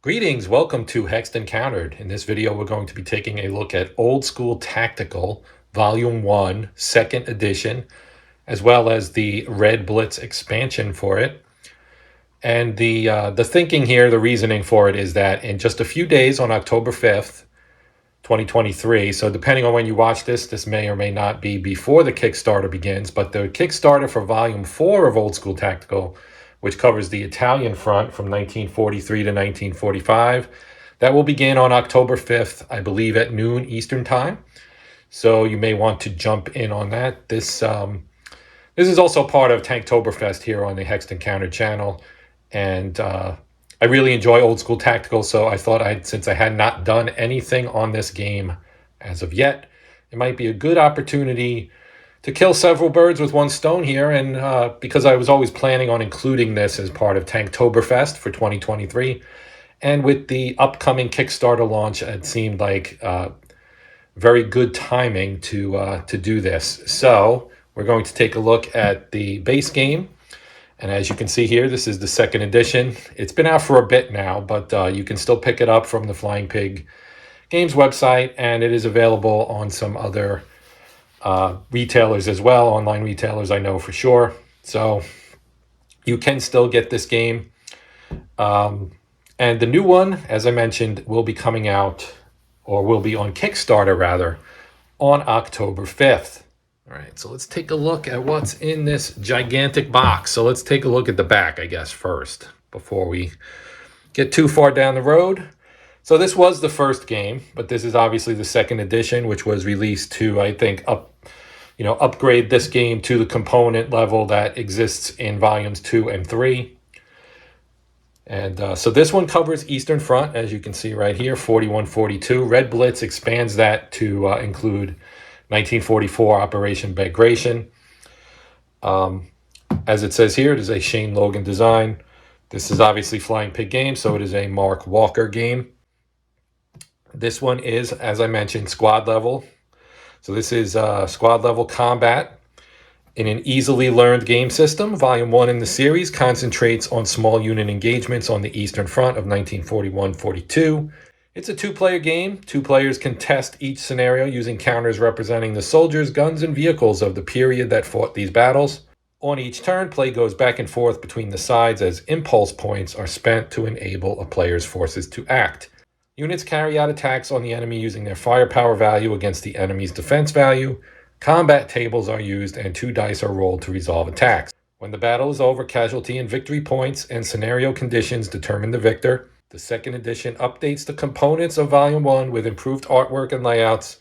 Greetings, welcome to Hexed Encountered. In this video, we're going to be taking a look at Old School Tactical Volume 1, 2nd edition, as well as the Red Blitz expansion for it. And the thinking here, the reasoning for it is that in just a few days on October 5th, 2023, so depending on when you watch this may or may not be before the Kickstarter begins, but the Kickstarter for Volume 4 of Old School Tactical, which covers the Italian front from 1943 to 1945. That will begin on October 5th, I believe at noon Eastern time. So you may want to jump in on that. This is also part of Tanktoberfest here on the Hexed Encounter channel. And I really enjoy Old School Tactical, so I thought since I had not done anything on this game as of yet, it might be a good opportunity to kill several birds with one stone here, and because I was always planning on including this as part of Tanktoberfest for 2023, and with the upcoming Kickstarter launch, it seemed like very good timing to do this. So we're going to take a look at the base game, and as you can see here, this is the 2nd edition. It's been out for a bit now, but you can still pick it up from the Flying Pig Games website, and it is available on some other retailers as well, online retailers I know for sure. So you can still get this game. And the new one, as I mentioned, will be coming out, or will be on Kickstarter rather, on October 5th. All right, so let's take a look at what's in this gigantic box. So let's take a look at the back, I guess, first, before we get too far down the road. So this was the first game, but this is obviously the 2nd edition, which was released to, I think, upgrade this game to the component level that exists in volumes 2 and 3. And so this one covers Eastern Front, as you can see right here, 4142. Red Blitz expands that to include 1944 Operation Bagration. As it says here, it is a Shane Logan design. This is obviously Flying Pig Games, so it is a Mark Walker game. This one is, as I mentioned, squad level. So this is squad level combat in an easily learned game system. Volume 1 in the series concentrates on small unit engagements on the Eastern Front of 1941-42. It's a 2-player game. 2 players can test each scenario using counters representing the soldiers, guns, and vehicles of the period that fought these battles. On each turn, play goes back and forth between the sides as impulse points are spent to enable a player's forces to act. Units carry out attacks on the enemy using their firepower value against the enemy's defense value. Combat tables are used and 2 dice are rolled to resolve attacks. When the battle is over, casualty and victory points and scenario conditions determine the victor. The 2nd edition updates the components of Volume 1 with improved artwork and layouts.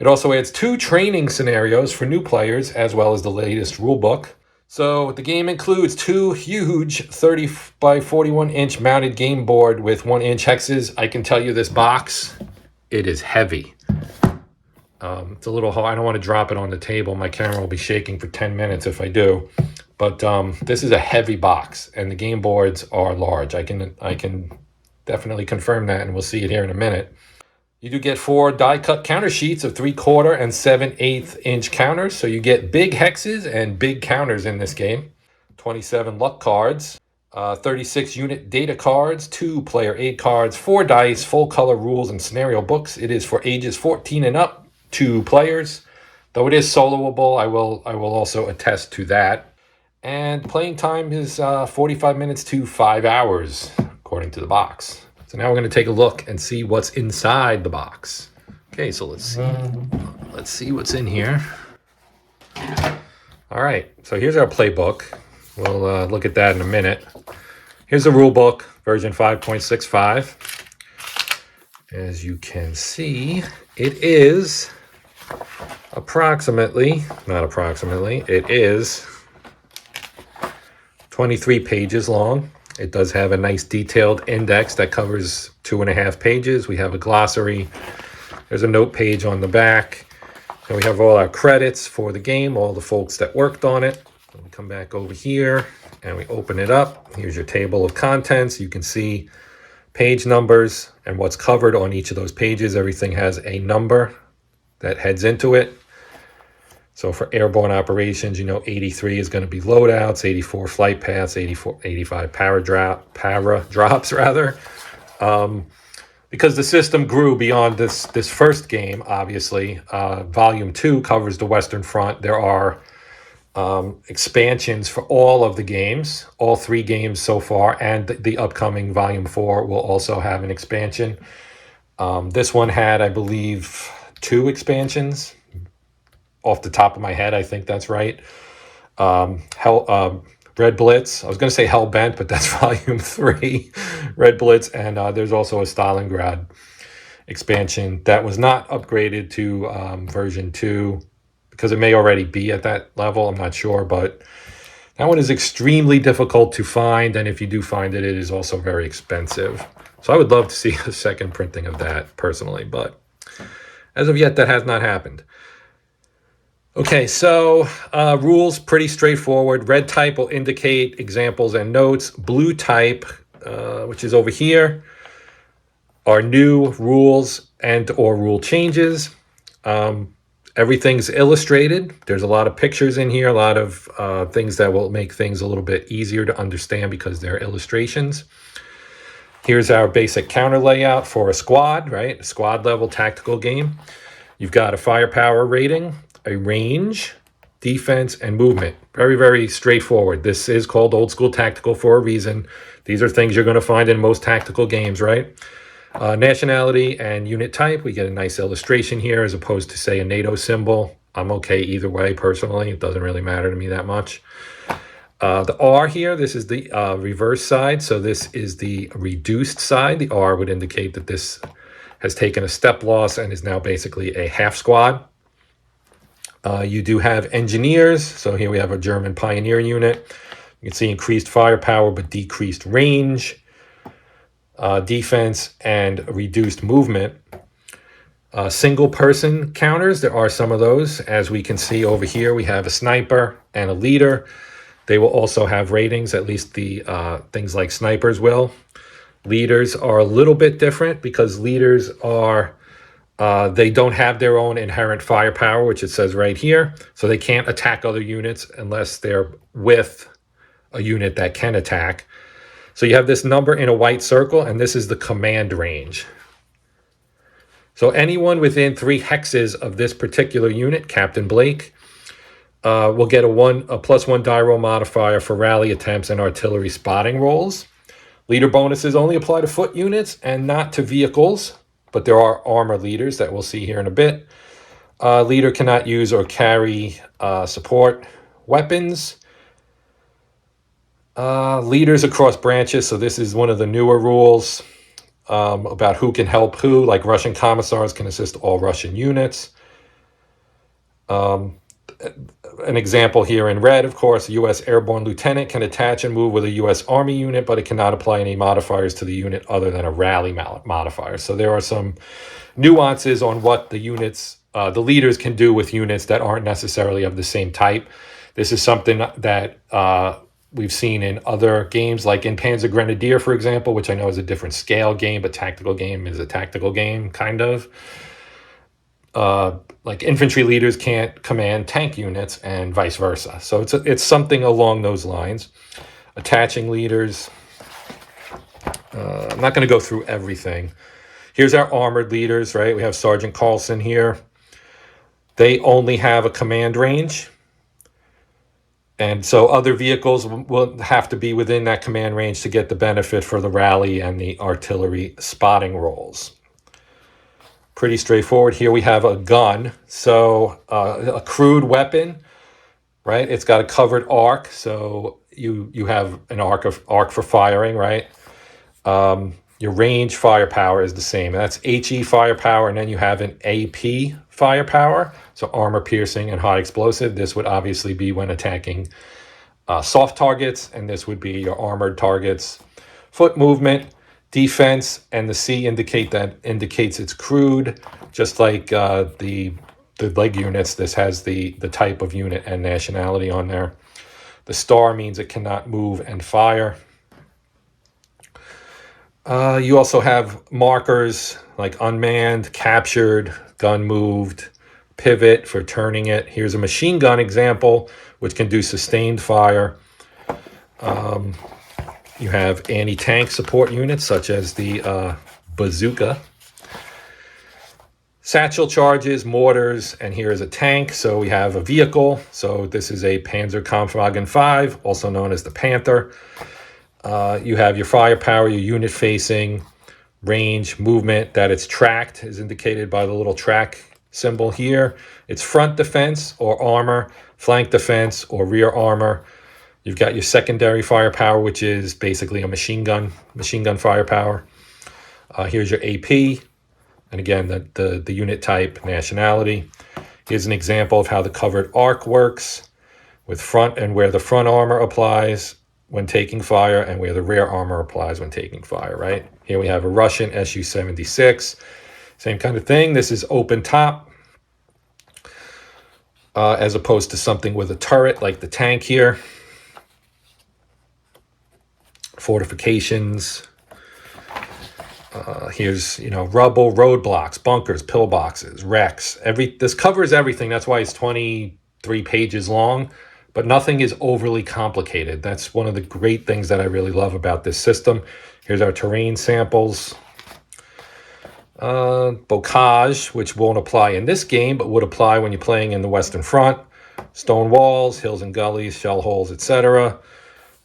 It also adds 2 training scenarios for new players, as well as the latest rulebook. So the game includes 2 huge 30 by 41 inch mounted game board with 1-inch hexes. I can tell you this box, it is heavy. It's a little hard. I don't want to drop it on the table. My camera will be shaking for 10 minutes if I do. But this is a heavy box, and the game boards are large. I can definitely confirm that, and we'll see it here in a minute. You do get 4 die-cut counter sheets of 3/4 and 7/8 inch counters, so you get big hexes and big counters in this game. 27 luck cards, 36 unit data cards, 2 player aid cards, 4 dice, full color rules and scenario books. It is for ages 14 and up, 2 players, though it is soloable. I will also attest to that. And playing time is 45 minutes to 5 hours, according to the box. So now we're going to take a look and see what's inside the box. Okay, so let's see what's in here. All right, so here's our playbook. We'll look at that in a minute. Here's the rule book, version 5.65. As you can see, it is it is 23 pages long. It does have a nice detailed index that covers 2.5 pages. We have a glossary. There's a note page on the back. And we have all our credits for the game, all the folks that worked on it. And we come back over here and we open it up. Here's your table of contents. You can see page numbers and what's covered on each of those pages. Everything has a number that heads into it. So for airborne operations, 83 is going to be loadouts, 84 flight paths, 85 para drops rather. Because the system grew beyond this first game, obviously. Volume 2 covers the Western Front. There are expansions for all of the games, all 3 games so far, and the upcoming Volume 4 will also have an expansion. This one had, I believe, 2 expansions. Off the top of my head, I think that's right. Red Blitz. I was going to say Hellbent, but that's Volume 3. Red Blitz, and there's also a Stalingrad expansion that was not upgraded to version 2 because it may already be at that level. I'm not sure, but that one is extremely difficult to find, and if you do find it, it is also very expensive. So I would love to see a second printing of that personally, but as of yet, that has not happened. Okay, so rules, pretty straightforward. Red type will indicate examples and notes. Blue type, which is over here, are new rules and or rule changes. Everything's illustrated. There's a lot of pictures in here, a lot of things that will make things a little bit easier to understand because they're illustrations. Here's our basic counter layout for a squad, right? A squad level tactical game. You've got a firepower rating, a range, defense, and movement. Very, very straightforward. This is called old school tactical for a reason. These are things you're going to find in most tactical games, right? Nationality and unit type. We get a nice illustration here as opposed to, say, a NATO symbol. I'm okay either way, personally. It doesn't really matter to me that much. The R here, this is the reverse side. So this is the reduced side. The R would indicate that this has taken a step loss and is now basically a half squad. You do have engineers. So here we have a German pioneer unit. You can see increased firepower but decreased range, defense, and reduced movement. Single person counters, there are some of those. As we can see over here, we have a sniper and a leader. They will also have ratings, at least the things like snipers will. Leaders are a little bit different because leaders are, they don't have their own inherent firepower, which it says right here. So they can't attack other units unless they're with a unit that can attack. So you have this number in a white circle, and this is the command range. So anyone within 3 hexes of this particular unit, Captain Blake, will get a +1 die roll modifier for rally attempts and artillery spotting rolls. Leader bonuses only apply to foot units and not to vehicles, but there are armor leaders that we'll see here in a bit. Leader cannot use or carry support weapons. Leaders across branches, so this is one of the newer rules about who can help who, like Russian commissars can assist all Russian units. An example here in red, of course, a U.S. airborne lieutenant can attach and move with a U.S. Army unit, but it cannot apply any modifiers to the unit other than a rally modifier. So there are some nuances on what the units, the leaders can do with units that aren't necessarily of the same type. This is something that we've seen in other games, like in Panzer Grenadier, for example, which I know is a different scale game, but tactical game is a tactical game, kind of. Like infantry leaders can't command tank units and vice versa. So it's something along those lines. Attaching leaders. I'm not going to go through everything. Here's our armored leaders, right? We have Sergeant Carlson here. They only have a command range. And so other vehicles will have to be within that command range to get the benefit for the rally and the artillery spotting rolls. Pretty straightforward. Here we have a gun. So a crude weapon, right? It's got a covered arc. So you have an arc for firing, right? Your range firepower is the same. And that's HE firepower. And then you have an AP firepower. So armor piercing and high explosive. This would obviously be when attacking soft targets. And this would be your armored targets. Foot movement. Defense, and the C indicates it's crude, just like the leg units. This has the type of unit and nationality on there. The star means it cannot move and fire. You also have markers like unmanned, captured, gun moved, pivot for turning it. Here's a machine gun example, which can do sustained fire. You have anti-tank support units such as the bazooka. Satchel charges, mortars, and here is a tank. So we have a vehicle. So this is a Panzerkampfwagen 5, also known as the Panther. You have your firepower, your unit facing, range, movement, that it's tracked is indicated by the little track symbol here. It's front defense or armor, flank defense or rear armor. You've got your secondary firepower, which is basically a machine gun firepower. Here's your AP, and again, the unit type, nationality. Here's an example of how the covered arc works with front and where the front armor applies when taking fire and where the rear armor applies when taking fire, right? Here we have a Russian Su-76. Same kind of thing. This is open top as opposed to something with a turret like the tank here. Fortifications. Here's, rubble, roadblocks, bunkers, pillboxes, wrecks. This covers everything. That's why it's 23 pages long, but nothing is overly complicated. That's one of the great things that I really love about this system. Here's our terrain samples. Bocage, which won't apply in this game, but would apply when you're playing in the Western Front. Stone walls, hills and gullies, shell holes, etc.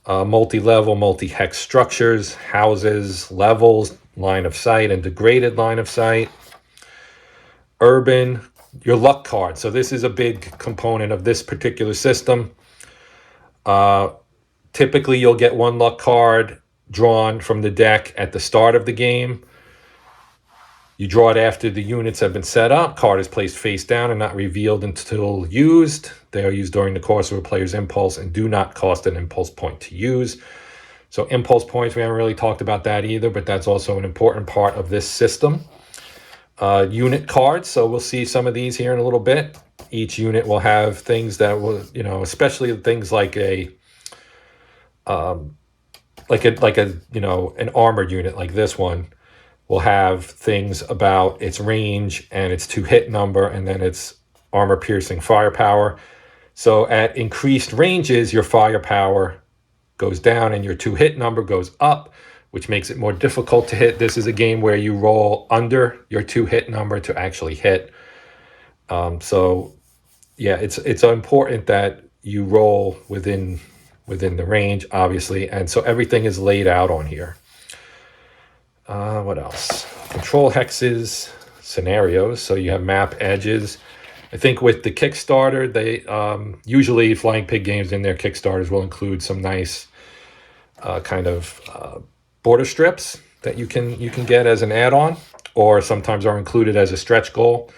Multi-level, multi-hex structures, houses, levels, line of sight, and degraded line of sight. Urban, your luck card. So this is a big component of this particular system. Typically, you'll get one luck card drawn from the deck at the start of the game. You draw it after the units have been set up. Card is placed face down and not revealed until used. They are used during the course of a player's impulse and do not cost an impulse point to use. So impulse points, we haven't really talked about that either, but that's also an important part of this system. Unit cards, so we'll see some of these here in a little bit. Each unit will have things that will, especially things like an armored unit like this one will have things about its range and its 2-hit number and then its armor-piercing firepower. So at increased ranges, your firepower goes down and your 2-hit number goes up, which makes it more difficult to hit. This is a game where you roll under your 2-hit number to actually hit. So yeah, it's important that you roll within the range, obviously, and so everything is laid out on here. What else? Control hexes, scenarios. So you have map edges. I think with the Kickstarter, they usually Flying Pig games in their Kickstarters will include some nice border strips that you can get as an add-on, or sometimes are included as a stretch goal.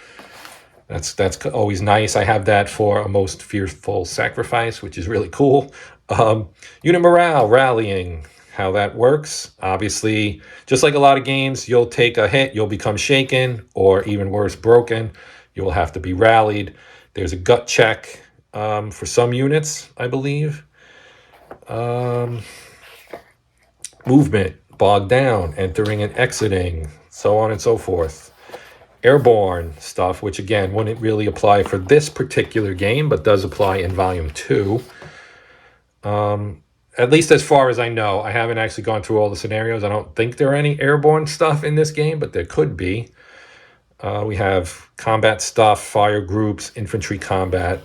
That's always nice. I have that for a most fearful sacrifice, which is really cool. Unit morale, rallying, how that works. Obviously, just like a lot of games, you'll take a hit, you'll become shaken, or even worse, broken. You will have to be rallied. There's a gut check for some units, I believe. Movement, bogged down, entering and exiting, so on and so forth. Airborne stuff, which again wouldn't really apply for this particular game, but does apply in Volume 2. At least as far as I know. I haven't actually gone through all the scenarios. I don't think there are any airborne stuff in this game, but there could be. We have combat stuff, fire groups, infantry combat,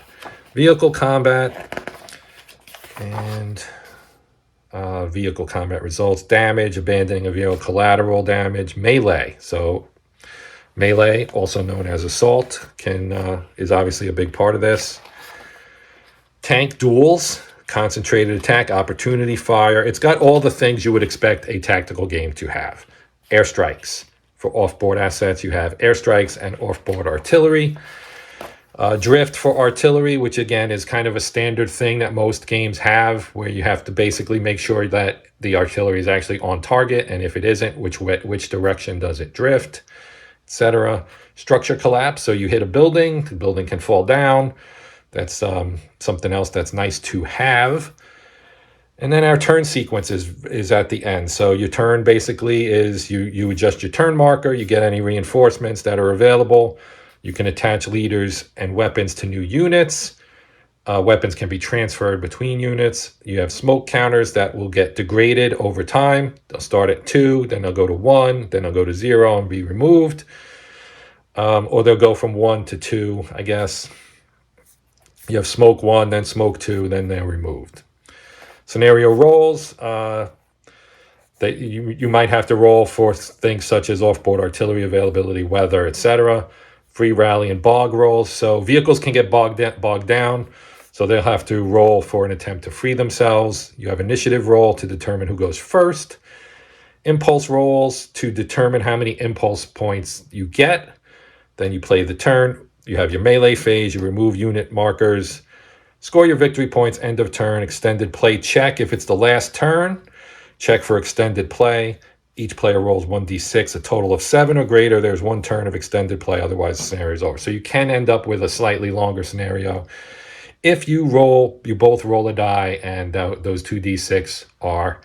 vehicle combat, and vehicle combat results, damage, abandoning a vehicle, collateral damage, melee. So melee, also known as assault, is obviously a big part of this. Tank duels, concentrated attack, opportunity fire. It's got all the things you would expect a tactical game to have. Airstrikes. For off-board assets, you have airstrikes and off-board artillery. Drift for artillery, which again is kind of a standard thing that most games have, where you have to basically make sure that the artillery is actually on target, and if it isn't, which direction does it drift, etc. Structure collapse, so you hit a building, the building can fall down. That's something else that's nice to have. And then our turn sequence is at the end. So your turn basically is you adjust your turn marker, you get any reinforcements that are available. You can attach leaders and weapons to new units. Weapons can be transferred between units. You have smoke counters that will get degraded over time. They'll start at 2, then they'll go to 1, then they'll go to 0 and be removed. Or they'll go from 1 to 2, I guess. You have smoke 1, then smoke 2, then they're removed. Scenario rolls. You might have to roll for things such as off-board artillery availability, weather, etc. Free rally and bog rolls. So vehicles can get bogged down. So they'll have to roll for an attempt to free themselves. You have initiative roll to determine who goes first. Impulse rolls to determine how many impulse points you get. Then you play the turn. You have your melee phase. You remove unit markers. Score your victory points, end of turn. Extended play check. If it's the last turn, check for extended play. Each player rolls 1d6, a total of 7 or greater. There's 1 turn of extended play. Otherwise, the scenario is over. So you can end up with a slightly longer scenario. If you both roll a die, and those 2d6 are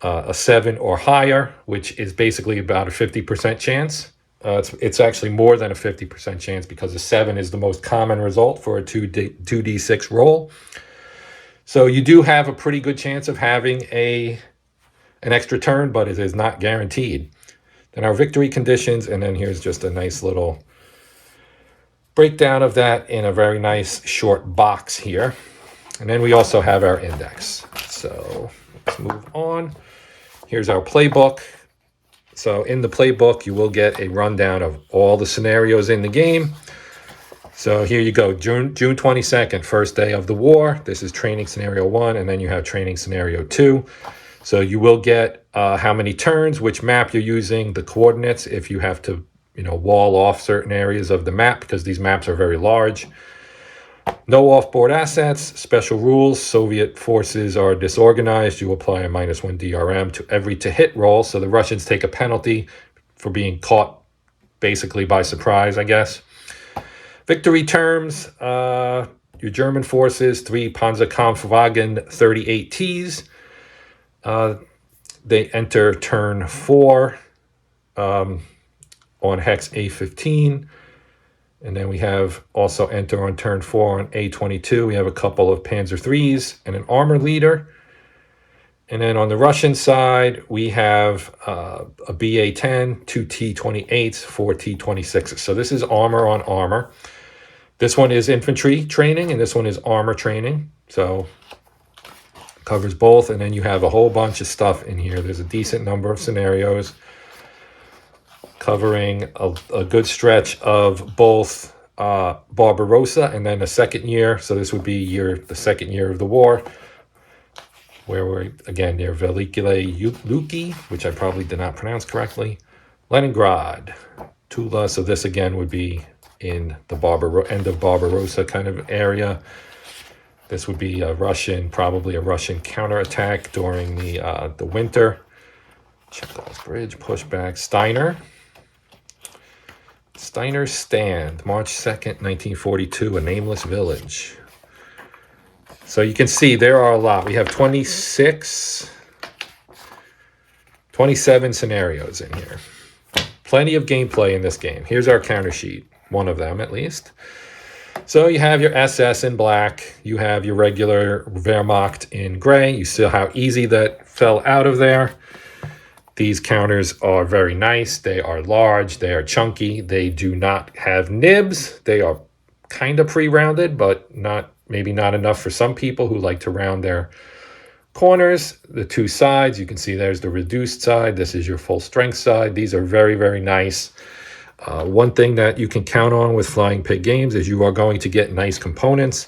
a 7 or higher, which is basically about a 50% chance. It's actually more than a 50% chance because a 7 is the most common result for a 2d6 roll. So you do have a pretty good chance of having an extra turn, but it is not guaranteed. Then our victory conditions, and then here's just a nice little breakdown of that in a very nice short box here. And then we also have our index. So let's move on. Here's our playbook. So in the playbook, you will get a rundown of all the scenarios in the game. So here you go, June 22nd, first day of the war. This is training scenario 1, and then you have training scenario 2. So you will get how many turns, which map you're using, the coordinates, if you have to wall off certain areas of the map, because these maps are very large. No off-board assets, special rules. Soviet forces are disorganized. You apply a -1 DRM to every to-hit roll. So the Russians take a penalty for being caught basically by surprise, I guess. Victory terms. Your German forces, 3 Panzerkampfwagen 38Ts. They enter turn 4 on hex A15. And then we have also enter on turn 4 on A22. We have a couple of Panzer IIIs and an armor leader. And then on the Russian side, we have a BA-10, 2 T-28s, 4 T-26s. So this is armor on armor. This one is infantry training, and this one is armor training. So covers both. And then you have a whole bunch of stuff in here. There's a decent number of scenarios covering a good stretch of both Barbarossa and then a second year. So this would be the second year of the war, where we're, again, near Velikile Luki, which I probably did not pronounce correctly, Leningrad, Tula. So this, again, would be in the end of Barbarossa kind of area. This would be probably a Russian counterattack during the winter. Chekhov's Bridge, pushback, Steiner's Stand, March 2nd, 1942, a nameless village. So you can see there are a lot. We have 27 scenarios in here. Plenty of gameplay in this game. Here's our counter sheet, one of them at least. So you have your SS in black. You have your regular Wehrmacht in gray. You see how easy that fell out of there. These counters are very nice. They are large. They are chunky. They do not have nibs. They are kind of pre-rounded, but maybe not enough for some people who like to round their corners. The 2 sides, you can see there's the reduced side. This is your full strength side. These are very, very nice. One thing that you can count on with Flying Pig Games is you are going to get nice components.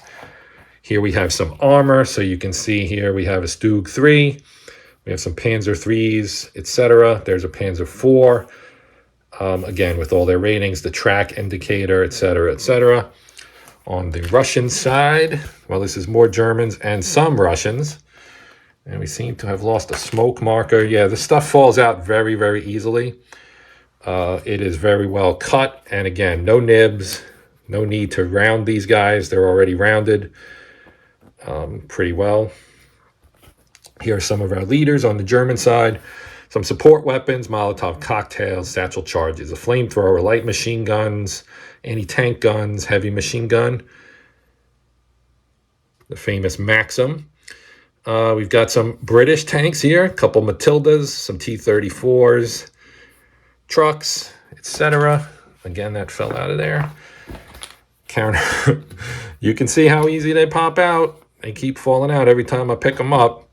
Here we have some armor. So you can see here we have a Stug 3. We have some Panzer IIIs, etc. There's a Panzer IV. Again, with all their ratings, the track indicator, etc., etc. On the Russian side, well, this is more Germans and some Russians. And we seem to have lost a smoke marker. Yeah, the stuff falls out very, very easily. It is very well cut. And again, no nibs. No need to round these guys. They're already rounded pretty well. Here are some of our leaders on the German side. Some support weapons, Molotov cocktails, satchel charges, a flamethrower, light machine guns, anti-tank guns, heavy machine gun. the famous Maxim. We've got some British tanks here, a couple Matildas, some T-34s, trucks, etc. Again, that fell out of there. Counter. You can see how easy they pop out. They keep falling out every time I pick them up.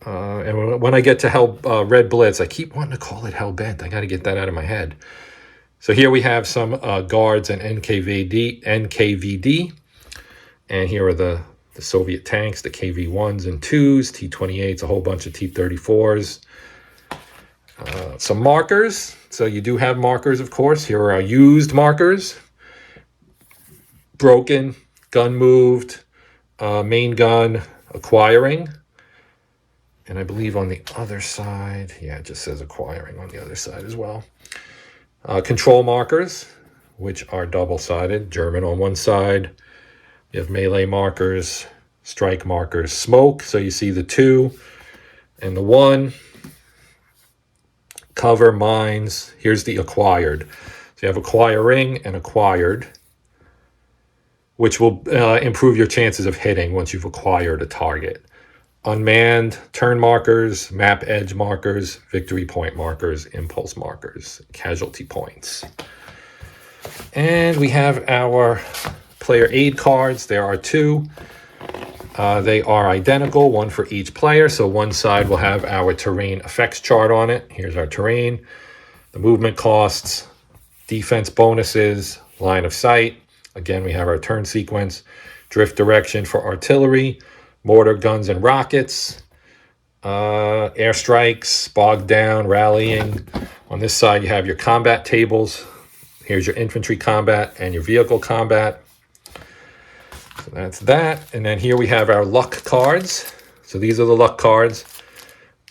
And when I get to Red Blitz, I keep wanting to call it Hellbent. I got to get that out of my head. So here we have some guards and NKVD. And here are the Soviet tanks, the KV-1s and 2s, T-28s, a whole bunch of T-34s. Some markers. So you do have markers, of course. Here are our used markers. Broken, gun moved, main gun acquiring. And I believe on the other side, yeah, it just says acquiring on the other side as well. Control markers, which are double-sided, German on one side. You have melee markers, strike markers, smoke, so you see the 2 and the 1. Cover, mines, here's the acquired. So you have acquiring and acquired, which will improve your chances of hitting once you've acquired a target. Unmanned, turn markers, map edge markers, victory point markers, impulse markers, casualty points. And we have our player aid cards. There are 2. They are identical, one for each player. So one side will have our terrain effects chart on it. Here's our terrain, the movement costs, defense bonuses, line of sight. Again, we have our turn sequence, drift direction for artillery, mortar, guns, and rockets, airstrikes, bogged down, rallying. On this side, you have your combat tables. Here's your infantry combat and your vehicle combat. So that's that. And then here we have our luck cards. So these are the luck cards.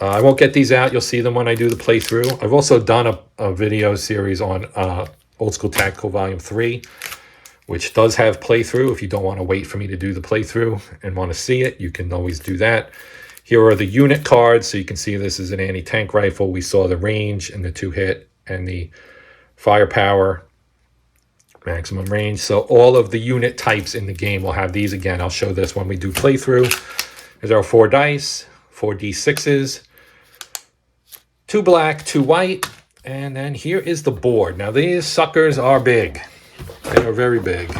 I won't get these out. You'll see them when I do the playthrough. I've also done a video series on Old School Tactical Volume 3, which does have playthrough. If you don't want to wait for me to do the playthrough and want to see it, you can always do that. Here are the unit cards. So you can see this is an anti-tank rifle. We saw the range and the 2-hit and the firepower, maximum range. So all of the unit types in the game will have these. Again, I'll show this when we do playthrough. Here's our 4 dice, 4 D6s, 2 black, 2 white. And then here is the board. Now these suckers are big. They are very big.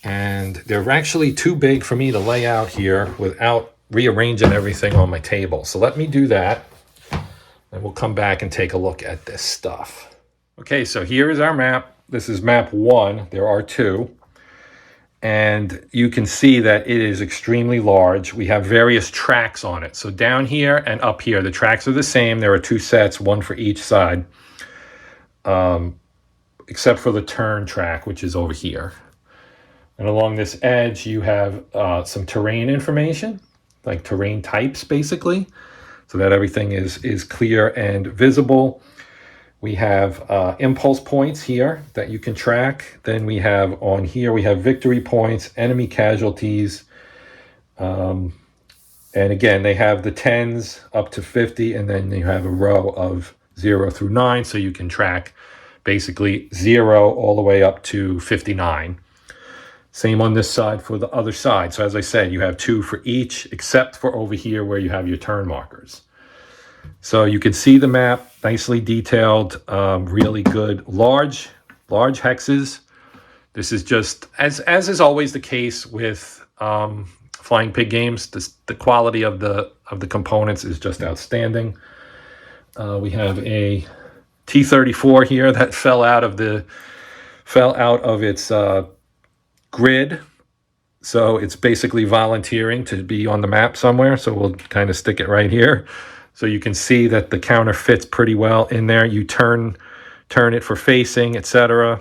And they're actually too big for me to lay out here without rearranging everything on my table. So let me do that. And we'll come back and take a look at this stuff. Okay, so here is our map. This is map 1. There are 2. And you can see that it is extremely large. We have various tracks on it. So down here and up here, the tracks are the same. There are 2 sets, one for each side, except for the turn track, which is over here. And along this edge, you have some terrain information, like terrain types, basically, so that everything is clear and visible. We have impulse points here that you can track. Then we have on here, we have victory points, enemy casualties. And again, they have the 10s up to 50, and then you have a row of 0 through 9. So you can track basically 0 all the way up to 59. Same on this side for the other side. So as I said, you have 2 for each, except for over here where you have your turn markers. So you can see the map, nicely detailed, really good, large hexes. This is just, as is always the case with Flying Pig games, the quality of the components is just outstanding. We have a T-34 here that fell out of its grid. So it's basically volunteering to be on the map somewhere. So we'll kind of stick it right here. So you can see that the counter fits pretty well in there. You turn it for facing, etc.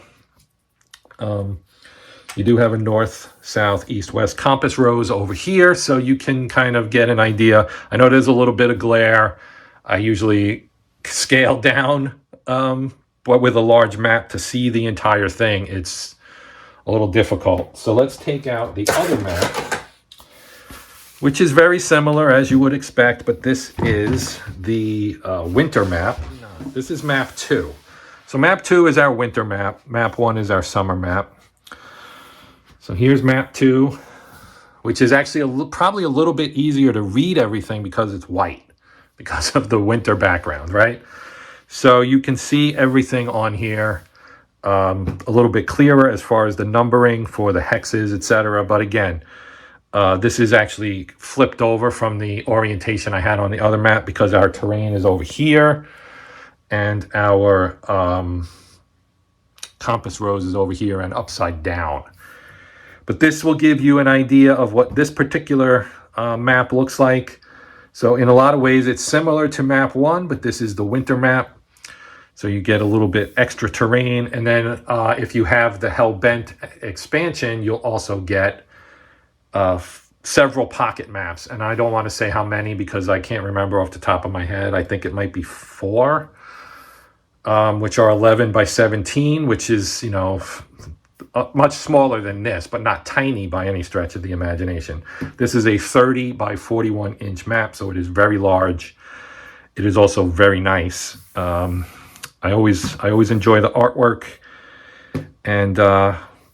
You do have a north, south, east, west compass rose over here, so you can kind of get an idea. I know there's a little bit of glare. I usually scale down, but with a large map to see the entire thing, it's a little difficult. So let's take out the other map, which is very similar as you would expect, but this is the winter map. This is map 2. So map 2 is our winter map. Map 1 is our summer map. So here's map 2. which is actually probably a little bit easier to read everything because it's white, because of the winter background, right? So you can see everything on here a little bit clearer as far as the numbering for the hexes, etc. But again, this is actually flipped over from the orientation I had on the other map because our terrain is over here and our compass rose is over here and upside down. But this will give you an idea of what this particular map looks like. So in a lot of ways, it's similar to map 1, but this is the winter map. So you get a little bit extra terrain. And then if you have the Hellbent expansion, you'll also get several pocket maps. And I don't want to say how many because I can't remember off the top of my head. I think it might be 4, which are 11 by 17, which is, you know, much smaller than this, but not tiny by any stretch of the imagination. This is a 30 by 41 inch map, so it is very large. It is also very nice. I always enjoy the artwork, and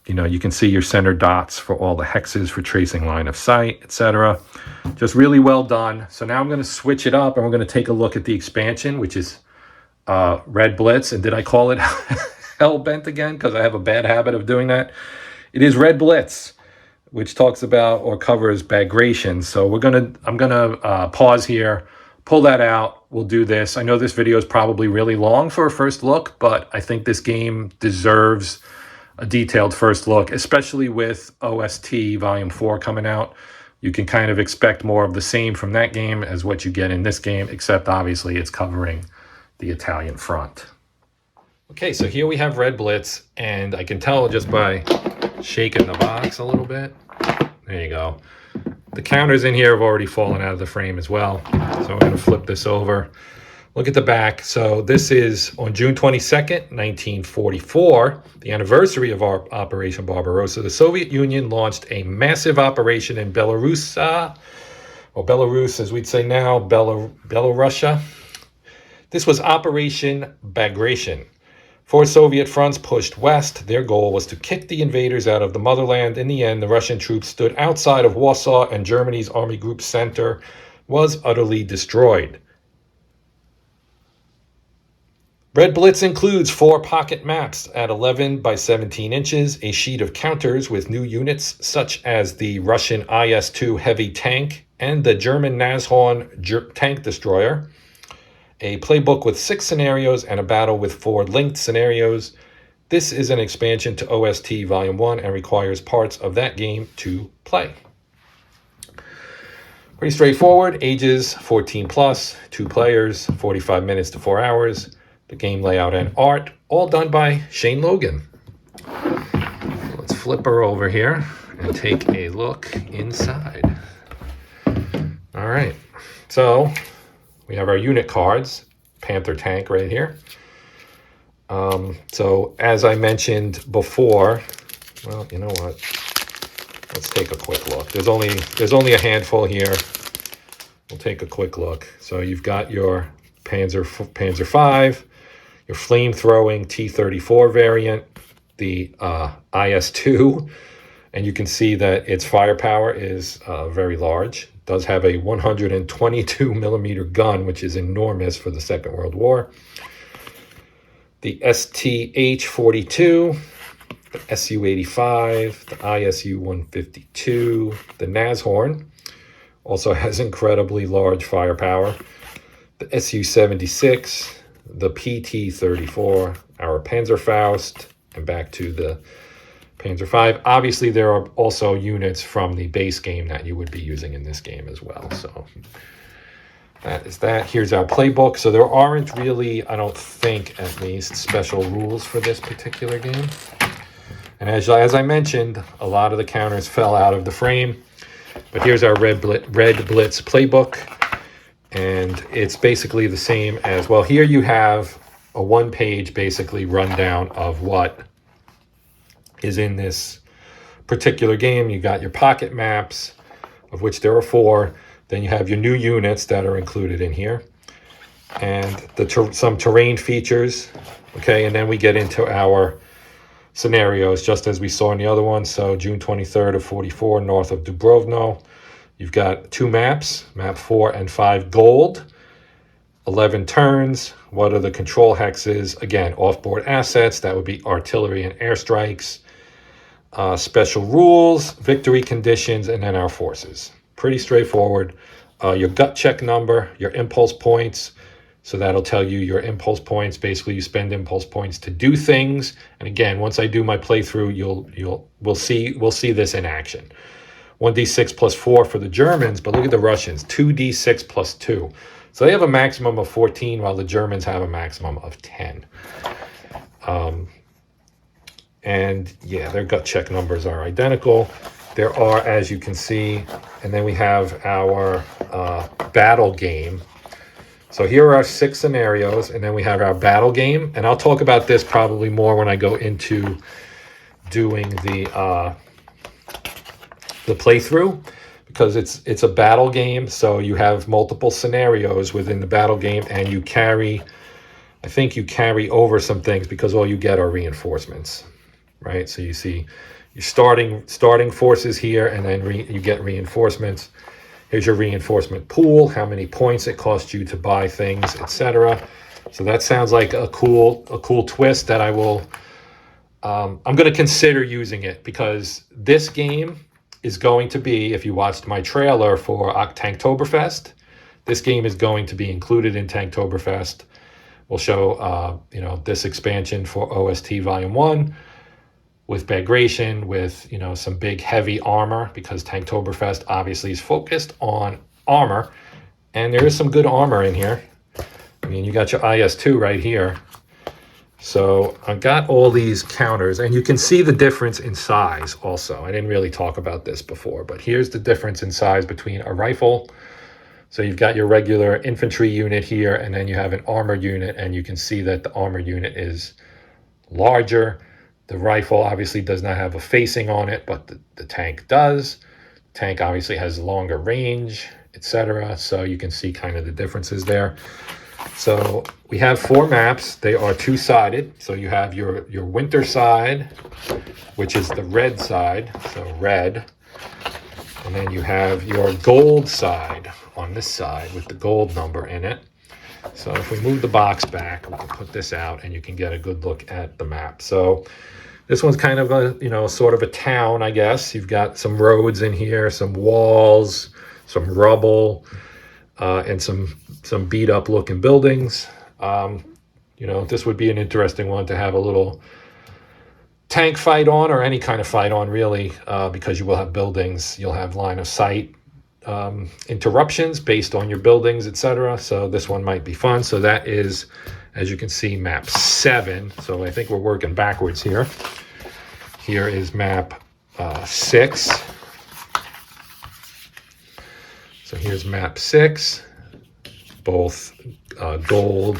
you know, you can see your center dots for all the hexes for tracing line of sight, etc. Just really well done. So now I'm going to switch it up, and we're going to take a look at the expansion, which is Red Blitz. And did I call it Hellbent again? Because I have a bad habit of doing that. It is Red Blitz, which talks about or covers Bagration. So I'm gonna pause here, pull that out. We'll do this. I know this video is probably really long for a first look, but I think this game deserves a detailed first look, especially with OST Volume 4 coming out. You can kind of expect more of the same from that game as what you get in this game, except obviously it's covering the Italian front. Okay, so here we have Red Blitz, and I can tell just by shaking the box a little bit. There you go. The counters in here have already fallen out of the frame as well. So I'm going to flip this over. Look at the back. So this is on June 22nd, 1944, the anniversary of our Operation Barbarossa. The Soviet Union launched a massive operation in Belarus, or Belarus as we'd say now, Belorussia. This was Operation Bagration. 4 Soviet fronts pushed west. Their goal was to kick the invaders out of the motherland. In the end, the Russian troops stood outside of Warsaw, and Germany's Army Group Center was utterly destroyed. Red Blitz includes 4 pocket maps at 11 by 17 inches, a sheet of counters with new units such as the Russian IS-2 heavy tank and the German Nashorn tank destroyer, a playbook with 6 scenarios, and a battle with 4 linked scenarios. This is an expansion to OST Volume 1 and requires parts of that game to play. Pretty straightforward. Ages 14 plus, 2 players, 45 minutes to 4 hours. The game layout and art, all done by Shane Logan. Let's flip her over here and take a look inside. All right, so we have our unit cards, Panther tank right here. So as I mentioned before, well, you know what? Let's take a quick look. There's only a handful here. We'll take a quick look. So you've got your Panzer V, your flame-throwing T-34 variant, the IS-2, and you can see that its firepower is very large. It does have a 122 millimeter gun, which is enormous for the Second World War. The STH-42, the SU-85, the ISU-152, the Nashorn also has incredibly large firepower. The SU-76, the PT-34, our Panzerfaust, and back to the Panzer V. Obviously, there are also units from the base game that you would be using in this game as well. So that is that. Here's our playbook. So there aren't really, I don't think at least, special rules for this particular game. And as I mentioned, a lot of the counters fell out of the frame. But here's our Red Blitz playbook. And it's basically the same as, well, here you have a 1-page basically rundown of what is in this particular game. You got your pocket maps, of which there are 4. Then you have your new units that are included in here. And some terrain features. Okay, and then we get into our scenarios, just as we saw in the other one. So June 23rd of 44, north of Dubrovno. You've got 2 maps, map 4 and 5 gold, 11 turns. What are the control hexes? Again, offboard assets, that would be artillery and airstrikes. Special rules, victory conditions, and then our forces. Pretty straightforward. Your gut check number, your impulse points. So that'll tell you your impulse points. Basically, you spend impulse points to do things. And again, once I do my playthrough, we'll see this in action. 1d6 plus 4 for the Germans, but look at the Russians, 2d6 plus 2. So they have a maximum of 14, while the Germans have a maximum of 10. And yeah, their gut check numbers are identical. There are, as you can see, and then we have our battle game. So here are our 6 scenarios, and then we have our battle game. And I'll talk about this probably more when I go into doing the playthrough, because it's a battle game. So you have multiple scenarios within the battle game, and I think you carry over some things because all you get are reinforcements, right? So you see you're starting forces here, and then you get reinforcements. Here's your reinforcement pool, how many points it costs you to buy things, etc. So that sounds like a cool twist that I'm going to consider using it, because this game is going to be, if you watched my trailer for Tanktoberfest, this game is going to be included in Tanktoberfest. We'll show this expansion for OST Volume 1 with Bagration, with some big heavy armor, because Tanktoberfest obviously is focused on armor, and there is some good armor in here. I mean, you got your IS-2 right here. So I got all these counters, and you can see the difference in size also. I didn't really talk about this before, but here's the difference in size between a rifle. So you've got your regular infantry unit here, and then you have an armored unit, and you can see that the armored unit is larger. The rifle obviously does not have a facing on it, but the tank does. The tank obviously has longer range, etc. So you can see kind of the differences there. So we have 4 maps. They are 2-sided. So you have your winter side, which is the red side, so red. And then you have your gold side on this side with the gold number in it. So if we move the box back, we can put this out, and you can get a good look at the map. So this one's kind of a, sort of a town, I guess. You've got some roads in here, some walls, some rubble, and some beat up looking buildings. This would be an interesting one to have a little tank fight on, or any kind of fight on, really, because you will have buildings. You'll have line of sight interruptions based on your buildings, etc. So this one might be fun. So that is, as you can see, map 7. So I think we're working backwards here. Here is map 6. So here's map 6, both gold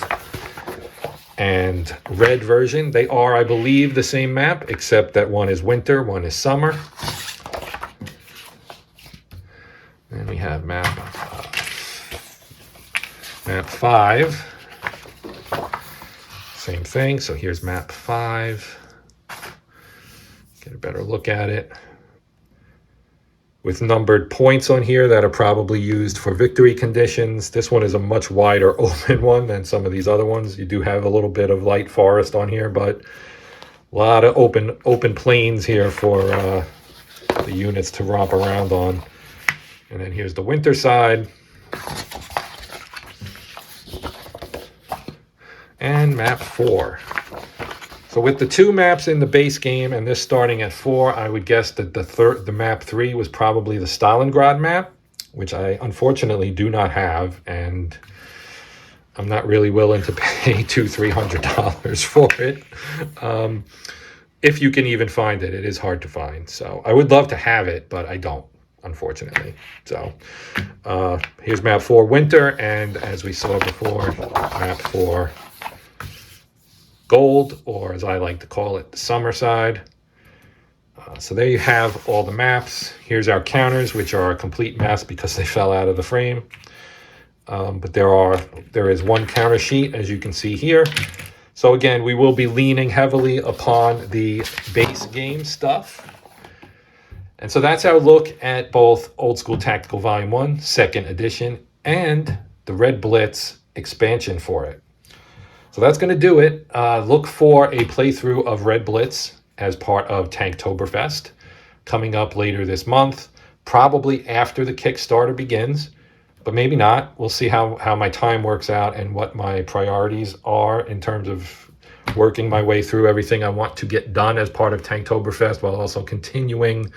and red version. They are, I believe, the same map, except that one is winter, one is summer. And we have map 5. Same thing. So here's map 5. Get a better look at it. With numbered points on here that are probably used for victory conditions. This one is a much wider open one than some of these other ones. You do have a little bit of light forest on here, but a lot of open plains here for the units to romp around on. And then here's the winter side. And map 4. So with the 2 maps in the base game and this starting at 4, I would guess that the map 3 was probably the Stalingrad map, which I unfortunately do not have, and I'm not really willing to pay $200-300 for it. If you can even find it, it is hard to find. So I would love to have it, but I don't, unfortunately. So here's map 4 winter, and as we saw before, map 4 gold, or as I like to call it, the summer side. So there you have all the maps. Here's our counters, which are a complete mess because they fell out of the frame. But there is one counter sheet, as you can see here. So again, we will be leaning heavily upon the base game stuff. And so that's our look at both Old School Tactical Volume 1, 2nd edition, and the Red Blitz expansion for it. So that's going to do it. Look for a playthrough of Red Blitz as part of Tanktoberfest coming up later this month, probably after the Kickstarter begins, but maybe not. We'll see how my time works out and what my priorities are in terms of working my way through everything I want to get done as part of Tanktoberfest, while also continuing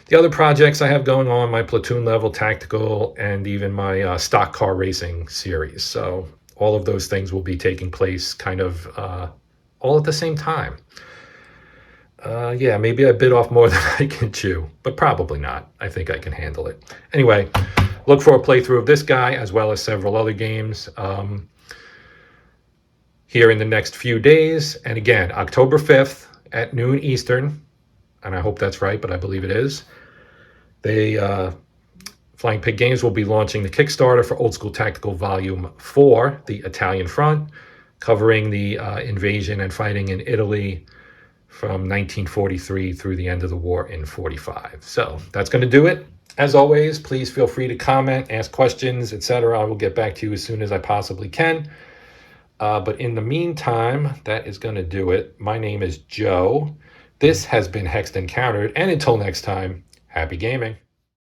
the other projects I have going on, my platoon level tactical, and even my stock car racing series. So all of those things will be taking place kind of all at the same time. Yeah, maybe I bit off more than I can chew, but probably not. I think I can handle it. Anyway, look for a playthrough of this guy as well as several other games here in the next few days. And again, October 5th at noon Eastern, and I hope that's right, but I believe it is. Flying Pig Games will be launching the Kickstarter for Old School Tactical Volume 4, the Italian Front, covering the invasion and fighting in Italy from 1943 through the end of the war in 45. So that's going to do it. As always, please feel free to comment, ask questions, etc. I will get back to you as soon as I possibly can. But in the meantime, that is going to do it. My name is Joe. This has been Hexed Encountered, and until next time, happy gaming.